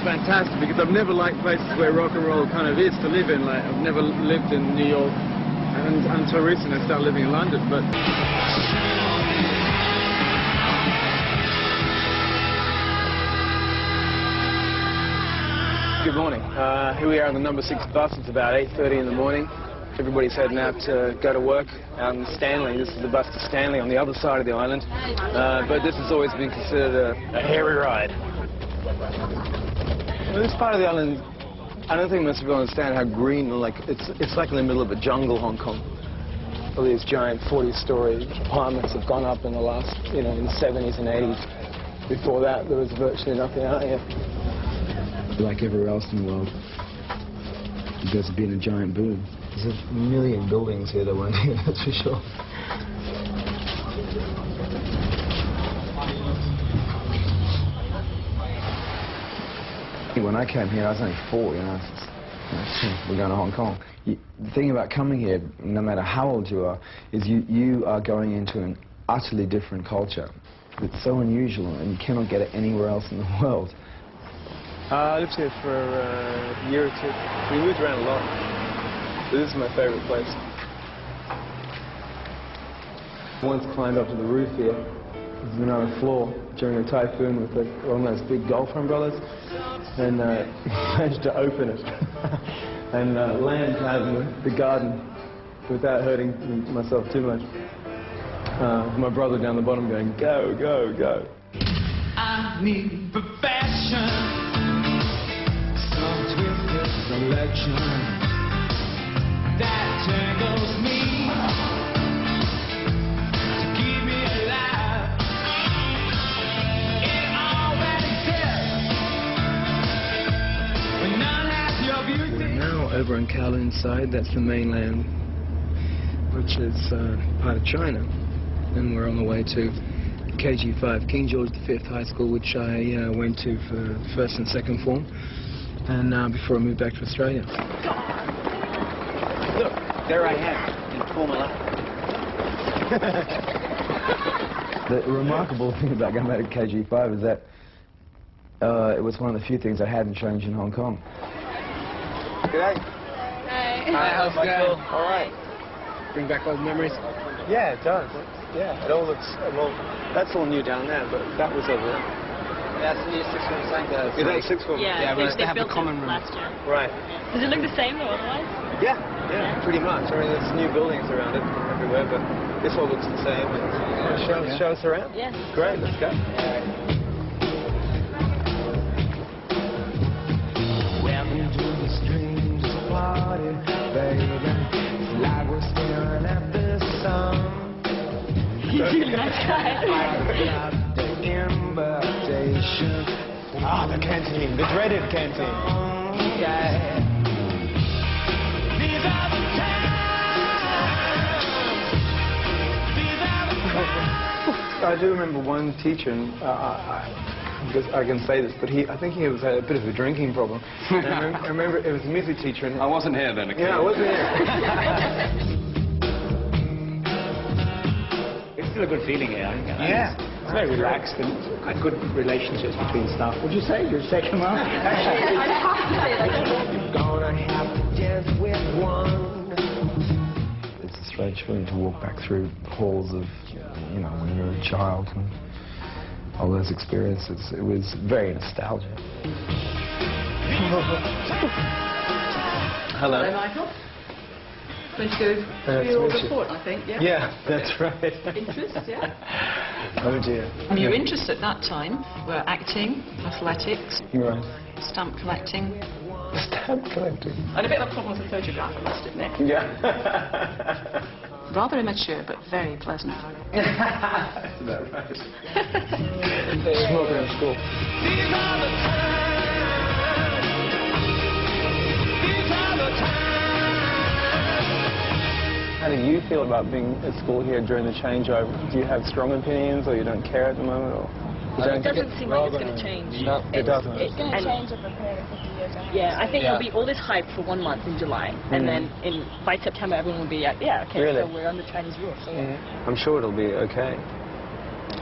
fantastic because I've never liked places where rock and roll kind of is to live in. Like, I've never lived in New York, and until recently I started living in London. But good morning. Here we are on the number 6 bus. It's about 8:30 in the morning. Everybody's heading out to go to work out in Stanley. This is the bus to Stanley on the other side of the island. But this has always been considered a hairy ride. Well, this part of the island, I don't think most people understand how green, like, it's like in the middle of a jungle, Hong Kong. All these giant 40-story apartments have gone up in the last, in the 70s and 80s. Before that, there was virtually nothing out here. Like everywhere else in the world, there's been a giant boom. There's a million buildings here that weren't here, that's for sure. When I came here, I was only 4, we're going to Hong Kong. The thing about coming here, no matter how old you are, is you are going into an utterly different culture. It's so unusual, and you cannot get it anywhere else in the world. I lived here for a year or 2. We moved around a lot. But this is my favorite place. I once climbed up to the roof here. There's another floor during a typhoon with one of those big golf umbrellas, and managed to open it and land out in the garden without hurting myself too much. My brother down the bottom going, go, go, go. I need perfection, some twisted selection that tangles me to keep me alive. It already exists when none has your beauty. We're now over on Kowloon side. That's the mainland, which is part of China, and we're on the way to KG5, King George V High School, which I went to for first and second form, and before I moved back to Australia. Look, there I am, in Formula. The remarkable thing about going back to KG5 is that it was one of the few things I hadn't changed in Hong Kong. G'day. Hi. Hi, how's it going? All right. Bring back old memories? Yeah, it does. Yeah, it all looks, well, that's all new down there, but that was over there. That's the new 6th form center. Is that 6th form? Yeah, we they have the built common it room. last year. Right. Does it look the same though otherwise? Yeah, pretty much. I mean, there's new buildings around it everywhere, but this all looks the same. Show us around? Yes. Great, let's go. Welcome to the strangest party, baby. It's like we're staring at the sun. He's really nice guy. The invitation. Ah, the canteen, the dreaded canteen. Yeah. These are the times. I do remember one teacher, and I can say this, but I think he had a bit of a drinking problem. I remember it was a music teacher. And I wasn't here then, okay? Yeah, I wasn't here. It's still a good feeling here, I think. Yeah. It's very relaxed and good relationships between staff. Would you say? You're second one? I have to say that. You're gonna have to dance with one. It's a strange feeling to walk back through halls of, when you're a child and all those experiences. It was very nostalgic. Hello. Hello, Michael. Going to go through your report, I think, yeah? Yeah, that's right. Interest, yeah? Oh dear. Your interests at that time were acting, athletics, You're right. stamp collecting, Stamp collecting. and a bit of a problem with the photograph, I must admit. Yeah. Rather immature, but very pleasant. That's about right. Smoking in school. These are the times. How do you feel about being at school here during the changeover? Do you have strong opinions, or you don't care at the moment, or? It doesn't seem like it's going to change. No, it doesn't. It's going to change over a period of 50 years. Yeah, I think there'll be all this hype for 1 month in July, and then by September everyone will be like, yeah, okay, Really? so we're under Chinese rule. So I'm sure it'll be okay.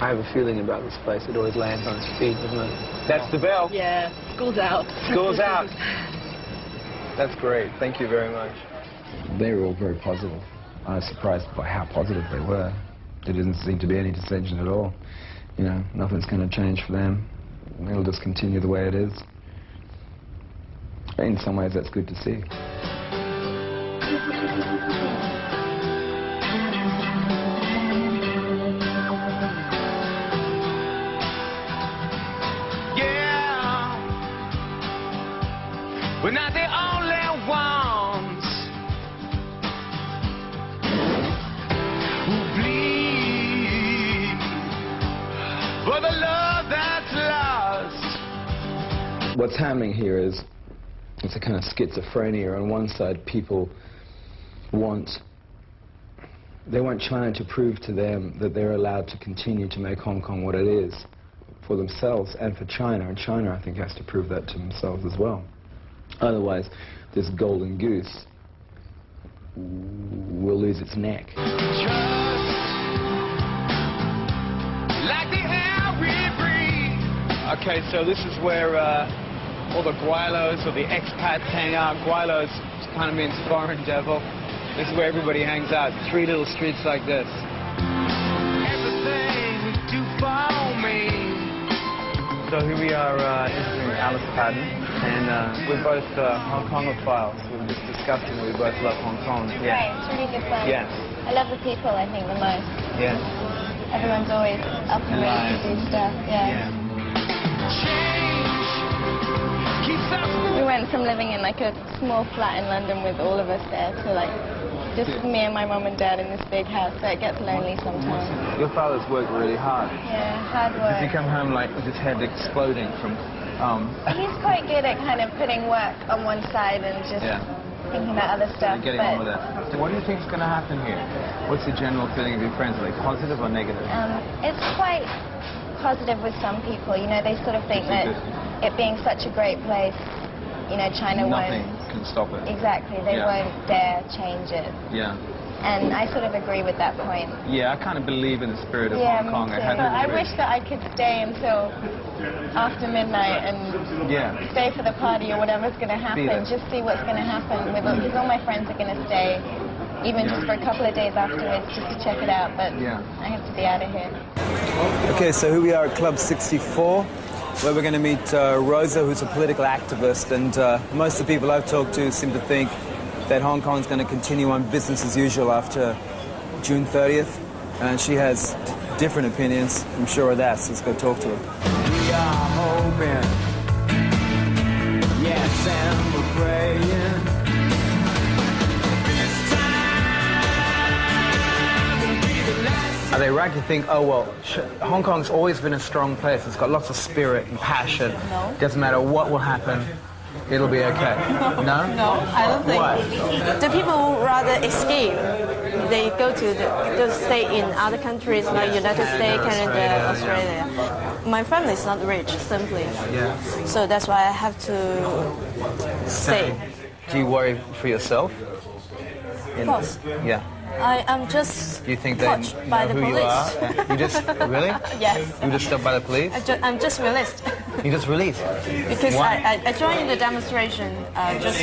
I have a feeling about this place. It always lands on its feet, doesn't it? That's the bell. Yeah, school's out. School's out. That's great. Thank you very much. They were all very positive. I was surprised by how positive they were. There didn't seem to be any dissension at all. You know, nothing's going to change for them. It'll just continue the way it is. In some ways, that's good to see. Yeah, we're not the only ones who bleed for the love that's lost. What's happening here is it's a kind of schizophrenia. On one side, people they want China to prove to them that they're allowed to continue to make Hong Kong what it is for themselves and for China. And China, I think, has to prove that to themselves as well. Otherwise, this golden goose will lose its neck. Like the air we breathe. Okay, so this is where all the guilos or the expats hang out. Guilos kind of means foreign devil. This is where everybody hangs out. 3 little streets like this. Everything you do for me. So here we are interviewing Alice Patton, and we're both Hong Kongophiles. We were just discussing that we both love Hong Kong. Yeah. Right, it's really good fun. Yes. I love the people, I think, the most. Yes. Everyone's always up and ready to do stuff. Yeah. We went from living in like a small flat in London with all of us there to like just me and my mum and dad in this big house, so it gets lonely sometimes. Your father's worked really hard. Yeah, hard work. Does he come home like with his head exploding from... He's quite good at kind of putting work on one side and just thinking about other stuff. Getting on with it. So what do you think is going to happen here? What's the general feeling of your friends? Are they positive or negative? It's quite positive with some people. You know, they sort of think that it being such a great place, you know, China Nothing can stop it. Exactly, they won't dare change it. Yeah. And I sort of agree with that point. Yeah, I kind of believe in the spirit of Hong Kong. Me too. I wish that I could stay until after midnight and stay for the party or whatever's going to happen. Just see what's going to happen. Because all my friends are going to stay, even just for a couple of days afterwards, just to check it out. But I have to be out of here. Okay, so here we are at Club 64. Where we're going to meet Rosa, who's a political activist, and most of the people I've talked to seem to think that Hong Kong's going to continue on business as usual after June 30th, and she has different opinions, I'm sure of that, so let's go talk to her. We are hoping, yes, and we're praying. Are they right to think, oh, well, Hong Kong's always been a strong place. It's got lots of spirit and passion. No. Doesn't matter what will happen, it'll be okay. No? No, I don't think. Why? The people rather escape. They go to stay in other countries like United States, Canada, Australia. My family is not rich, simply. Yeah. So that's why I have to stay. Do you worry for yourself? Of course. Yeah. I am just Do you think they touched know by the who police. you are? You just, really? Yes. You were just stopped by the police? I'm just released. You just released? Because Why? I joined the demonstration just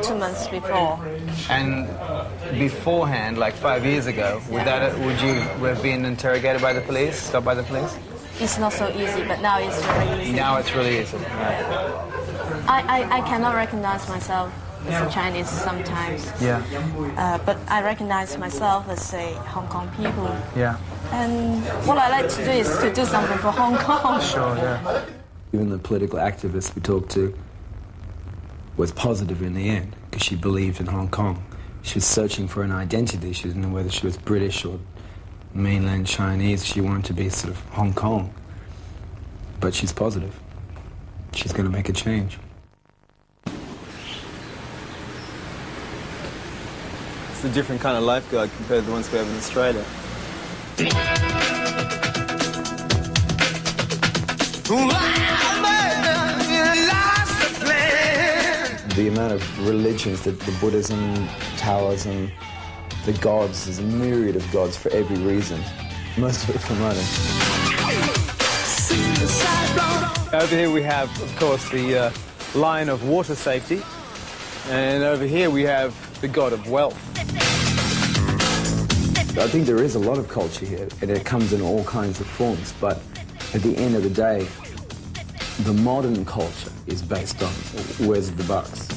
2 months before. And beforehand, like 5 years ago, would you have been interrogated by the police, stopped by the police? It's not so easy, but now it's very easy. Now it's really easy. Right. I cannot recognize myself as a Chinese sometimes. Yeah. But I recognize myself as a Hong Kong people. Yeah. And what I like to do is to do something for Hong Kong. Sure, yeah. Even the political activist we talked to was positive in the end because she believed in Hong Kong. She was searching for an identity. She didn't know whether she was British or mainland Chinese. She wanted to be sort of Hong Kong. But she's positive. She's going to make a change. It's a different kind of lifeguard compared to the ones we have in Australia. The amount of religions, the Buddhism, Taoism, the gods, there's a myriad of gods for every reason. most of it from running. Over here we have, of course, the line of water safety. And over here we have the god of wealth. I think there is a lot of culture here, and it comes in all kinds of forms, but at the end of the day, the modern culture is based on where's the bucks.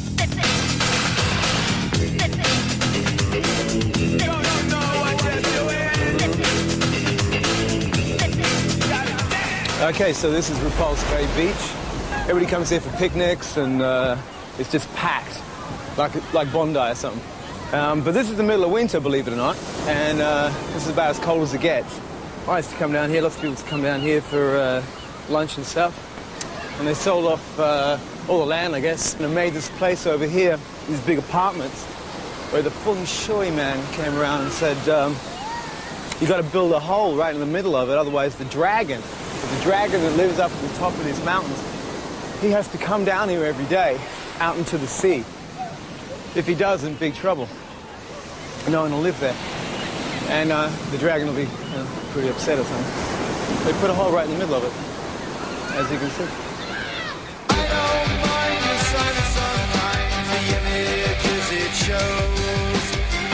Okay, so this is Repulse Bay Beach. Everybody comes here for picnics, and it's just packed, like Bondi or something. But this is the middle of winter, believe it or not, and this is about as cold as it gets. I used to come down here, lots of people used to come down here for lunch and stuff, and they sold off all the land, I guess, and they made this place over here, these big apartments, where the feng shui man came around and said, you got to build a hole right in the middle of it, otherwise the dragon that lives up at the top of these mountains, he has to come down here every day, out into the sea. If he doesn't, big trouble. No one will live there. And the dragon will be pretty upset or something. They put a hole right in the middle of it, as you can see. I don't mind the sun sometimes, the images it shows.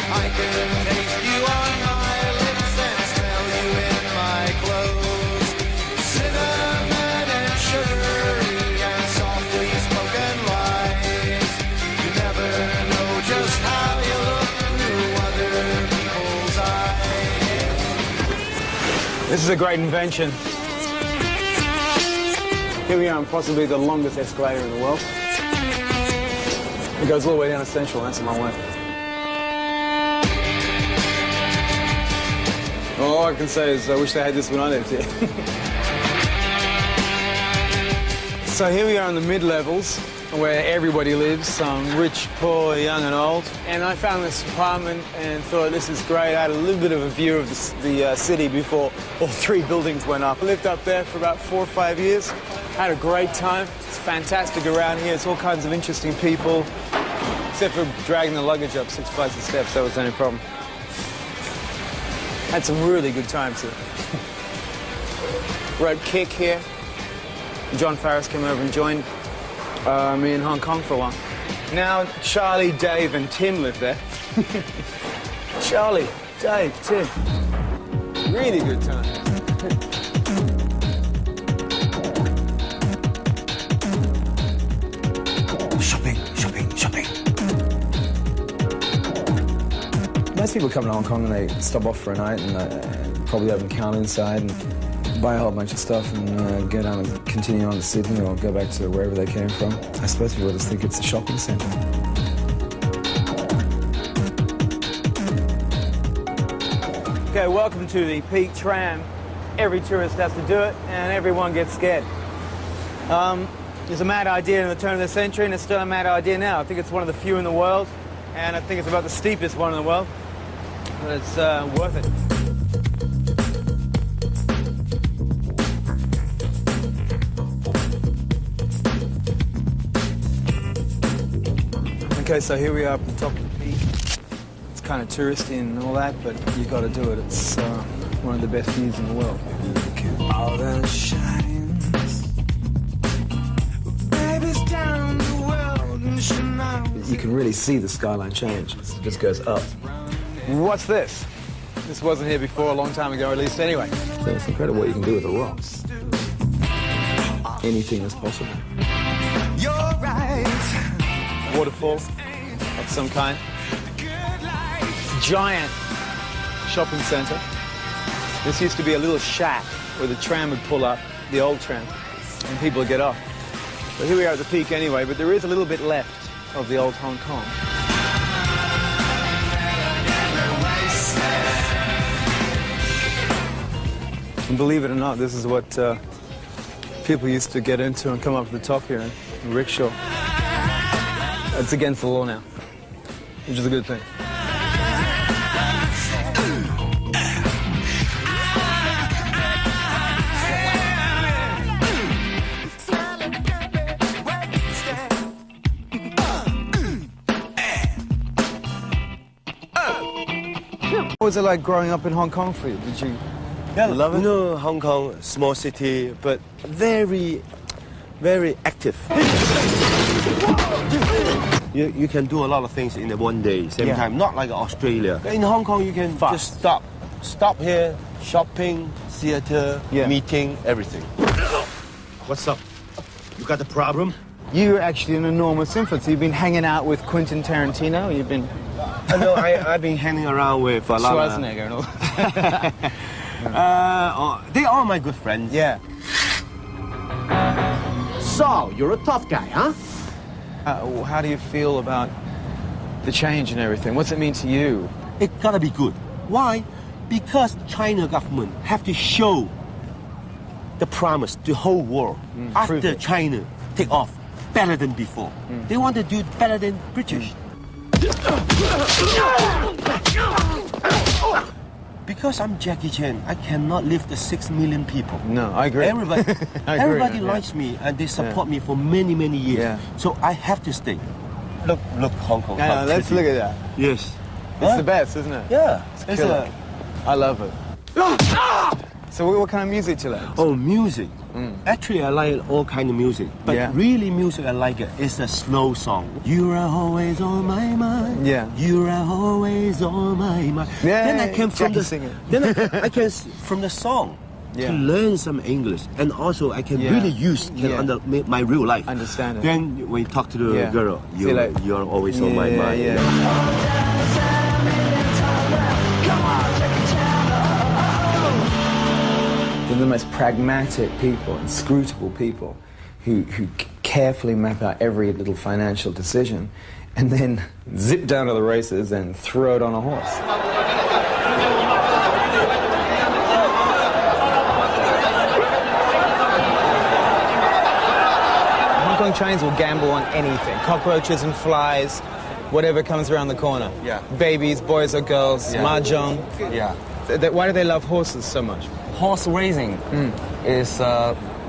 I can taste you on my lips and smell you in my clothes. Cinnamon and sugary and softly spoken lies. You never know just how you look through other people's eyes. This is a great invention. Here we are on possibly the longest escalator in the world. It goes all the way down to Central, that's a long way. All I can say is I wish they had this when I lived here. So here we are in the mid-levels, where everybody lives, rich, poor, young and old. And I found this apartment and thought, this is great. I had a little bit of a view of the city before all three buildings went up. I lived up there for about 4 or 5 years. Had a great time. It's fantastic around here. It's all kinds of interesting people, except for dragging the luggage up 6 flights of steps. That was the only problem. Had some really good times here. Wrote Kick here. John Farris came over and joined me in Hong Kong for a while. Now Charlie, Dave and Tim live there. Charlie, Dave, Tim. Really good times. Shopping. Most people come to Hong Kong and they stop off for a night and probably open counter inside and buy a whole bunch of stuff and go down and continue on to Sydney or go back to wherever they came from. I suppose people just think it's a shopping centre. Okay, welcome to the Peak Tram. Every tourist has to do it and everyone gets scared. It was a mad idea in the turn of the century, and it's still a mad idea now. I think it's one of the few in the world, and I think it's about the steepest one in the world. But it's worth it. Okay, so here we are at the top of the peak. It's kind of touristy and all that, but you've got to do it. It's one of the best views in the world. All that shines. You can really see the skyline change. It just goes up. What's this? This wasn't here before, a long time ago, at least anyway. So it's incredible what you can do with the rocks. Anything is possible. You're right. Waterfall of some kind. Giant shopping centre. This used to be a little shack where the tram would pull up, the old tram, and people would get off. But here we are at the peak anyway, but there is a little bit left of the old Hong Kong. And believe it or not, this is what people used to get into and come up to the top here in rickshaw. It's against the law now, which is a good thing. What was it like growing up in Hong Kong for you? Did you You love it? You know, Hong Kong, small city, but very, very active. You can do a lot of things in one day, same time. Not like Australia. In Hong Kong, you can just stop here, shopping, theater, meeting, everything. What's up? You got a problem? You're actually an enormous influence. You've been hanging out with Quentin Tarantino. You've been. No, I've been hanging around with a lot of Schwarzenegger and all. They are my good friends. Yeah. So, you're a tough guy, huh? How do you feel about the change and everything? What's it mean to you? It gotta be good. Why? Because China government have to show the promise to the whole world. After China take off better than before. They want to do better than British. Because I'm Jackie Chan, I cannot live the 6 million people. No, I agree. Everybody likes me and they support me for many, many years. Yeah. So I have to stay. Look, Hong Kong. Yeah, let's look at that. Yes. It's the best, isn't it? Yeah. It's killer. I love it. So what kind of music do you like? Oh, music. Actually, I like all kind of music. But really music I like it is a slow song. You are always on my mind. Yeah. You are always on my mind. Yeah, then I can from I can from the song to learn some English, and also I can really use under my real life. Understand it. Then when you talk to the girl, you're always on my mind. They're the most pragmatic people, inscrutable people, who carefully map out every little financial decision and then zip down to the races and throw it on a horse. Hong Kong Chinese will gamble on anything. Cockroaches and flies, whatever comes around the corner. Yeah. Babies, boys or girls, mahjong. Yeah. Why do they love horses so much? Horse racing is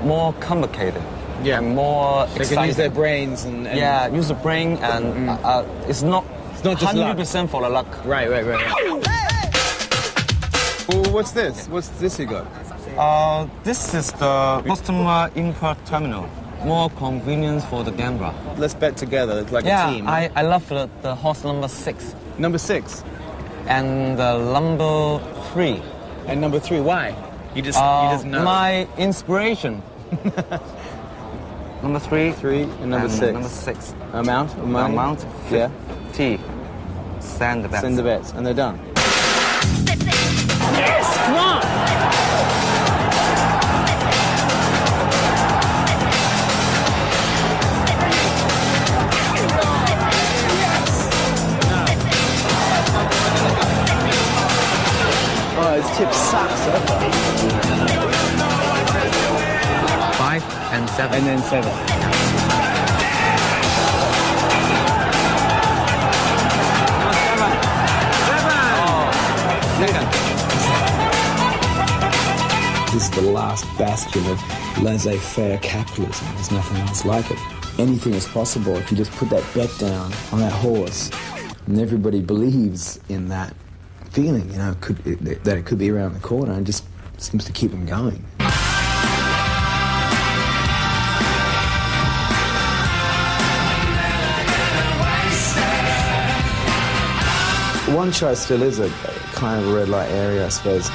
more complicated. And more They exciting. can use their brains and use the brain and it's not just 100% for the luck. Right. Well, what's this? What's this you got? This is the customer import terminal. More convenience for the gambler. Let's bet together. It's like a team. I love the horse number 6. Number 6? And the number 3. And number 3, why? You just know. My inspiration. Number 3. 3 and number 6. Number 6. Amount of money? Amount, 50. Send the bets. Send the bets, and they're done. Yes! Come on! Oh, his tip sucks. 5 and 7. And then 7. This is the last bastion of laissez-faire capitalism. There's nothing else like it. Anything is possible if you just put that bet down on that horse, and everybody believes in that feeling, that it could be around the corner, and just seems to keep them going. One Chai still is a kind of a red light area, I suppose.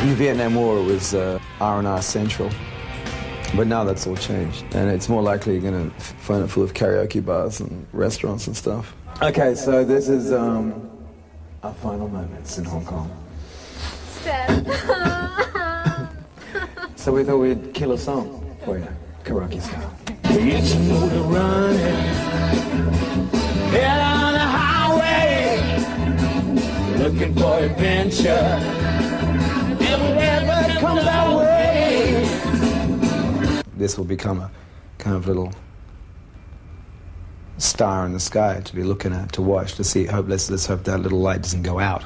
In the Vietnam War, it was R&R Central. But now that's all changed, and it's more likely you're going to find it full of karaoke bars and restaurants and stuff. Okay, so this is our final moments in Hong Kong. So we thought we'd kill a song for you, karaoke style. It's a motor running, head on the highway, looking for adventure. If it ever comes our way. This will become a kind of little star in the sky to be looking at, to watch, to see. Let's hope that little light doesn't go out.